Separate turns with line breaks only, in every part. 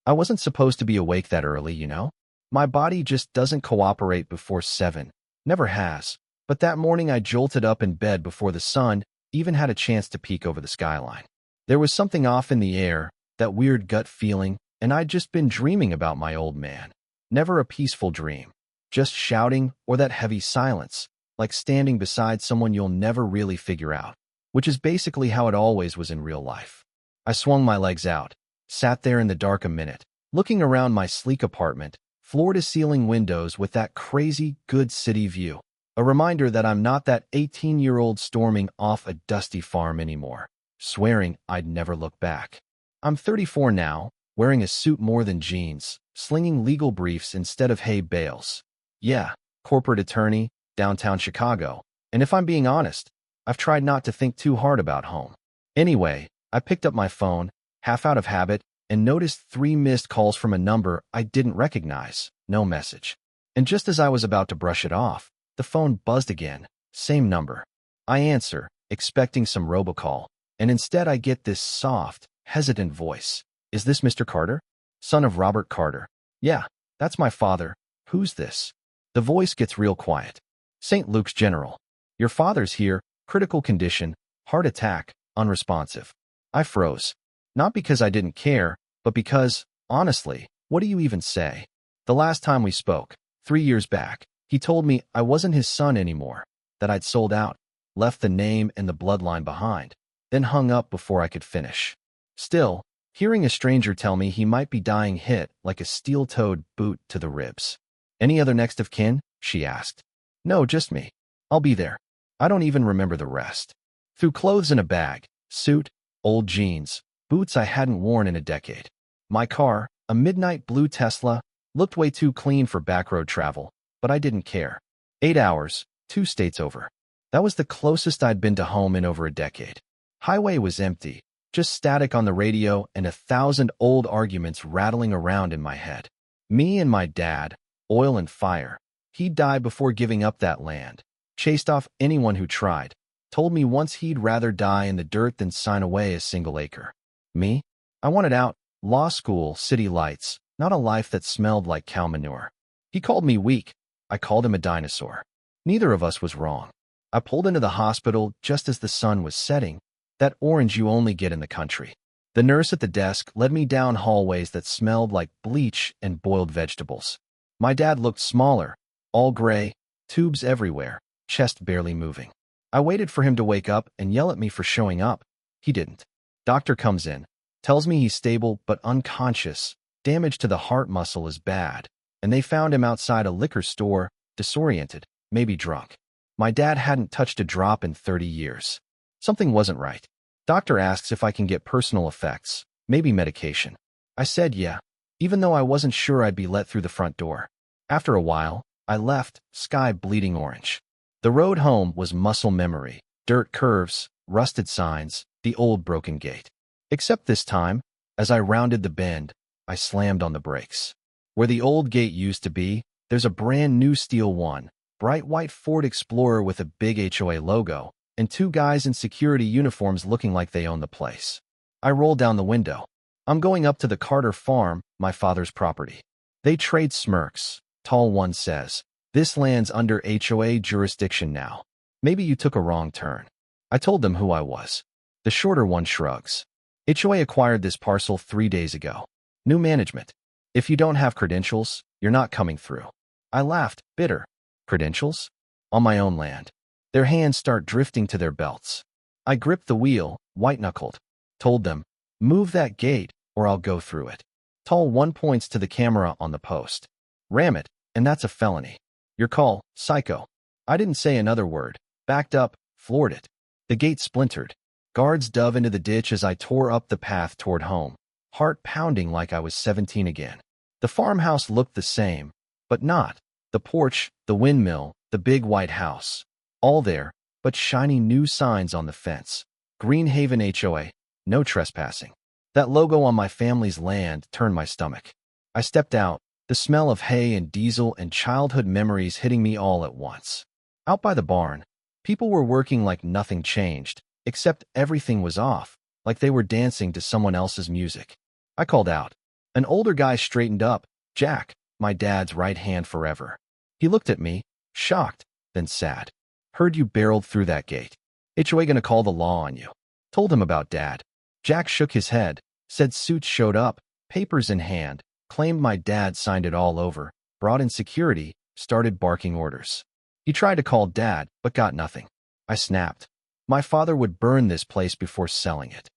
I wasn't supposed to be awake that early, you know? My body just doesn't cooperate before 7. Never has. But that morning I jolted up in bed before the sun even had a chance to peek over the skyline. There was something off in the air, that weird gut feeling, and I'd just been dreaming about my old man. Never a peaceful dream. Just shouting or that heavy silence, like standing beside someone you'll never really figure out, which is basically how it always was in real life. I swung my legs out, sat there in the dark a minute, looking around my sleek apartment, floor-to-ceiling windows with that crazy, good city view. A reminder that I'm not that 18-year-old storming off a dusty farm anymore, swearing I'd never look back. I'm 34 now, wearing a suit more than jeans, slinging legal briefs instead of hay bales. Yeah, corporate attorney, downtown Chicago. And if I'm being honest, I've tried not to think too hard about home. Anyway, I picked up my phone, half out of habit, and noticed 3 missed calls from a number I didn't recognize. No message. And just as I was about to brush it off, the phone buzzed again. Same number. I answer, expecting some robocall, and instead I get this soft, hesitant voice. Is this Mr. Carter? Son of Robert Carter. Yeah, that's my father. Who's this? The voice gets real quiet. St. Luke's General. Your father's here, critical condition, heart attack, unresponsive. I froze. Not because I didn't care, but because, honestly, what do you even say? The last time we spoke, 3 years back, he told me I wasn't his son anymore, that I'd sold out, left the name and the bloodline behind, then hung up before I could finish. Still, hearing a stranger tell me he might be dying hit like a steel-toed boot to the ribs. Any other next of kin? She asked. No, just me. I'll be there. I don't even remember the rest. Threw clothes in a bag, suit, old jeans, boots I hadn't worn in a decade. My car, a midnight blue Tesla, looked way too clean for backroad travel, but I didn't care. 8 hours, 2 states over. That was the closest I'd been to home in over a decade. Highway was empty, just static on the radio and 1,000 old arguments rattling around in my head. Me and my dad, oil and fire. He'd die before giving up that land. Chased off anyone who tried. Told me once he'd rather die in the dirt than sign away a single acre. Me? I wanted out, law school, city lights, not a life that smelled like cow manure. He called me weak. I called him a dinosaur. Neither of us was wrong. I pulled into the hospital just as the sun was setting, that orange you only get in the country. The nurse at the desk led me down hallways that smelled like bleach and boiled vegetables. My dad looked smaller, all gray, tubes everywhere, chest barely moving. I waited for him to wake up and yell at me for showing up. He didn't. Doctor comes in, tells me he's stable but unconscious, damage to the heart muscle is bad, and they found him outside a liquor store, disoriented, maybe drunk. My dad hadn't touched a drop in 30 years. Something wasn't right. Doctor asks if I can get personal effects, maybe medication. I said yeah, even though I wasn't sure I'd be let through the front door. After a while, I left, sky bleeding orange. The road home was muscle memory, dirt curves, rusted signs, the old broken gate. Except this time, as I rounded the bend, I slammed on the brakes. Where the old gate used to be, there's a brand new steel one, bright white Ford Explorer with a big HOA logo, and 2 guys in security uniforms looking like they own the place. I roll down the window. I'm going up to the Carter farm, my father's property. They trade smirks. Tall one says, "This land's under HOA jurisdiction now. Maybe you took a wrong turn." I told them who I was. The shorter one shrugs. HOA acquired this parcel 3 days ago. New management. If you don't have credentials, you're not coming through. I laughed, bitter. Credentials? On my own land. Their hands start drifting to their belts. I gripped the wheel, white-knuckled. Told them, "Move that gate, or I'll go through it." Tall one points to the camera on the post. "Ram it, and that's a felony. Your call, psycho." I didn't say another word. Backed up, floored it. The gate splintered. Guards dove into the ditch as I tore up the path toward home, heart pounding like I was 17 again. The farmhouse looked the same, but not. The porch, the windmill, the big white house. All there, but shiny new signs on the fence. Greenhaven HOA, no trespassing. That logo on my family's land turned my stomach. I stepped out, the smell of hay and diesel and childhood memories hitting me all at once. Out by the barn, people were working like nothing changed, except everything was off, like they were dancing to someone else's music. I called out, An older guy straightened up. Jack, my dad's right hand forever. He looked at me, shocked, then sad. Heard you barreled through that gate. HOA gonna call the law on you. Told him about Dad. Jack shook his head, said suits showed up, papers in hand, claimed my dad signed it all over, brought in security, started barking orders. He tried to call Dad, but got nothing. I snapped. My father would burn this place before selling it.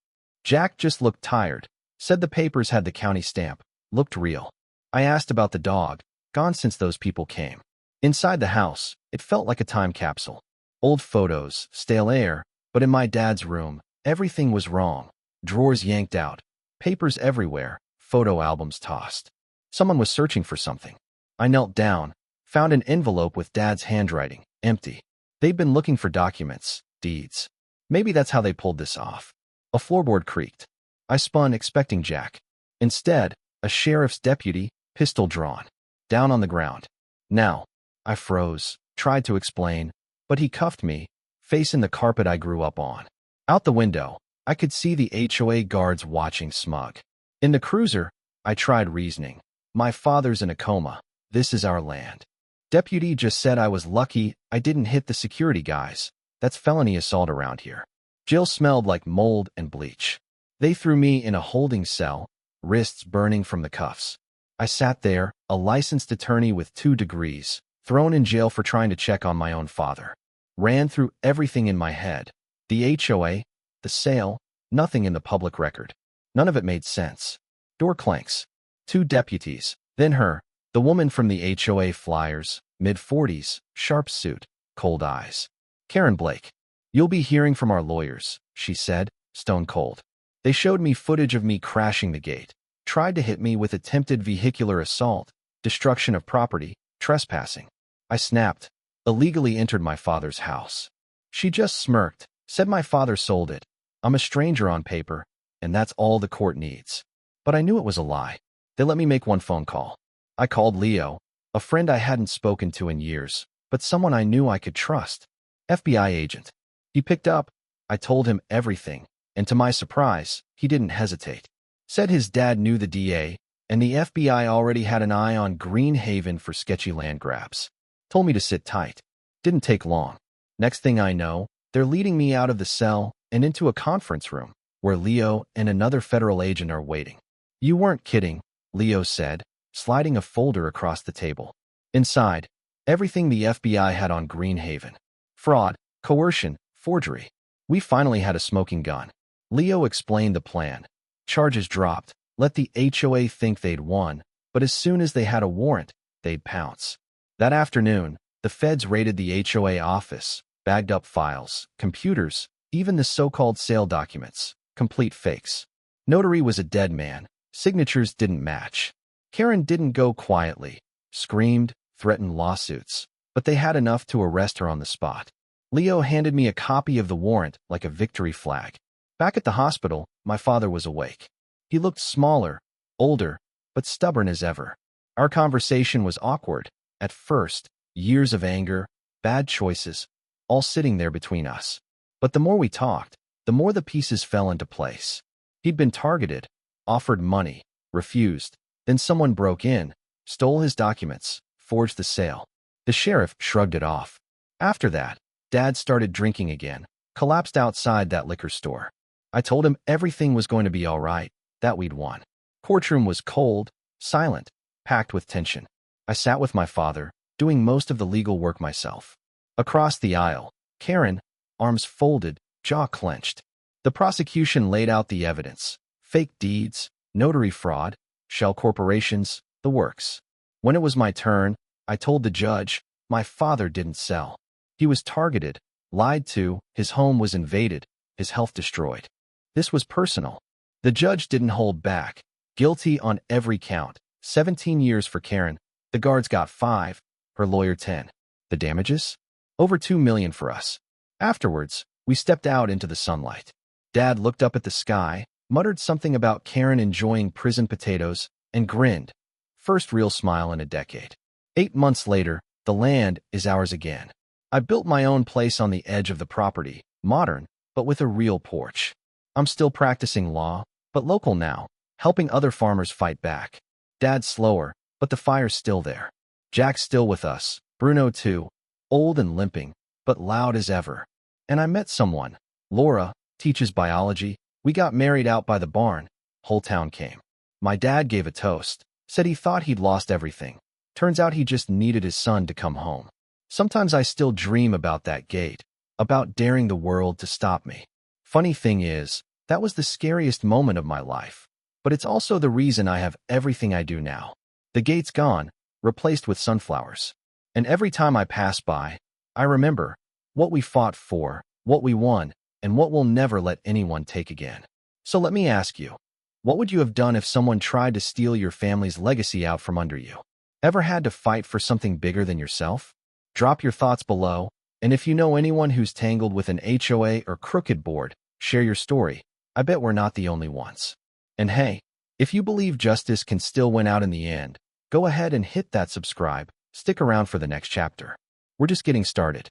Jack just looked tired, said the papers had the county stamp, looked real. I asked about the dog, gone since those people came. Inside the house, it felt like a time capsule. Old photos, stale air, but in my dad's room, everything was wrong. Drawers yanked out, papers everywhere, photo albums tossed. Someone was searching for something. I knelt down, found an envelope with Dad's handwriting, empty. They'd been looking for documents, deeds. Maybe that's how they pulled this off. A floorboard creaked. I spun, expecting Jack. Instead, a sheriff's deputy, pistol drawn. Down on the ground. Now, I froze, tried to explain, but he cuffed me, face in the carpet I grew up on. Out the window, I could see the HOA guards watching smug. In the cruiser, I tried reasoning. My father's in a coma. This is our land. Deputy just said I was lucky I didn't hit the security guys. That's felony assault around here. Jill smelled like mold and bleach. They threw me in a holding cell, wrists burning from the cuffs. I sat there, a licensed attorney with 2 degrees, thrown in jail for trying to check on my own father. Ran through everything in my head. The HOA, the sale, nothing in the public record. None of it made sense. Door clanks. 2 deputies, then her, the woman from the HOA flyers, mid-40s, sharp suit, cold eyes. Karen Blake. You'll be hearing from our lawyers, she said, stone cold. They showed me footage of me crashing the gate, tried to hit me with attempted vehicular assault, destruction of property, trespassing. I snapped, illegally entered my father's house. She just smirked, said my father sold it. I'm a stranger on paper, and that's all the court needs. But I knew it was a lie. They let me make 1 phone call. I called Leo, a friend I hadn't spoken to in years, but someone I knew I could trust. FBI agent. He picked up. I told him everything, and to my surprise, he didn't hesitate. Said his dad knew the DA, and the FBI already had an eye on Green Haven for sketchy land grabs. Told me to sit tight. Didn't take long. Next thing I know, they're leading me out of the cell and into a conference room, where Leo and another federal agent are waiting. You weren't kidding, Leo said, sliding a folder across the table. Inside, everything the FBI had on Green Haven. Fraud, coercion, forgery. We finally had a smoking gun. Leo explained the plan. Charges dropped, let the HOA think they'd won, but as soon as they had a warrant, they'd pounce. That afternoon, the feds raided the HOA office, bagged up files, computers, even the so-called sale documents, complete fakes. Notary was a dead man. Signatures didn't match. Karen didn't go quietly, screamed, threatened lawsuits, but they had enough to arrest her on the spot. Leo handed me a copy of the warrant like a victory flag. Back at the hospital, my father was awake. He looked smaller, older, but stubborn as ever. Our conversation was awkward. At first, years of anger, bad choices, all sitting there between us. But the more we talked, the more the pieces fell into place. He'd been targeted, offered money, refused. Then someone broke in, stole his documents, forged the sale. The sheriff shrugged it off. After that, Dad started drinking again, collapsed outside that liquor store. I told him everything was going to be all right, that we'd won. Courtroom was cold, silent, packed with tension. I sat with my father, doing most of the legal work myself. Across the aisle, Karen, arms folded, jaw clenched. The prosecution laid out the evidence. Fake deeds, notary fraud, shell corporations, the works. When it was my turn, I told the judge, my father didn't sell. He was targeted, lied to, his home was invaded, his health destroyed. This was personal. The judge didn't hold back. Guilty on every count. 17 years for Karen. The guards got 5, her lawyer 10. The damages? Over $2 million for us. Afterwards, we stepped out into the sunlight. Dad looked up at the sky, muttered something about Karen enjoying prison potatoes, and grinned. First real smile in a decade. 8 months later, the land is ours again. I built my own place on the edge of the property, modern, but with a real porch. I'm still practicing law, but local now. helping other farmers fight back. Dad's slower, but the fire's still there. Jack's still with us. Bruno too, old and limping, but loud as ever. And I met someone. Laura, teaches biology. We got married out by the barn. Whole town came. My dad gave a toast, said he thought he'd lost everything. Turns out he just needed his son to come home. Sometimes I still dream about that gate, about daring the world to stop me. Funny thing is, that was the scariest moment of my life. But it's also the reason I have everything I do now. The gate's gone, replaced with sunflowers. And every time I pass by, I remember what we fought for, what we won, and what we'll never let anyone take again. So let me ask you, what would you have done if someone tried to steal your family's legacy out from under you? Ever had to fight for something bigger than yourself? Drop your thoughts below, and if you know anyone who's tangled with an HOA or crooked board, share your story. I bet we're not the only ones. And hey, if you believe justice can still win out in the end, go ahead and hit that subscribe. Stick around for the next chapter. We're just getting started.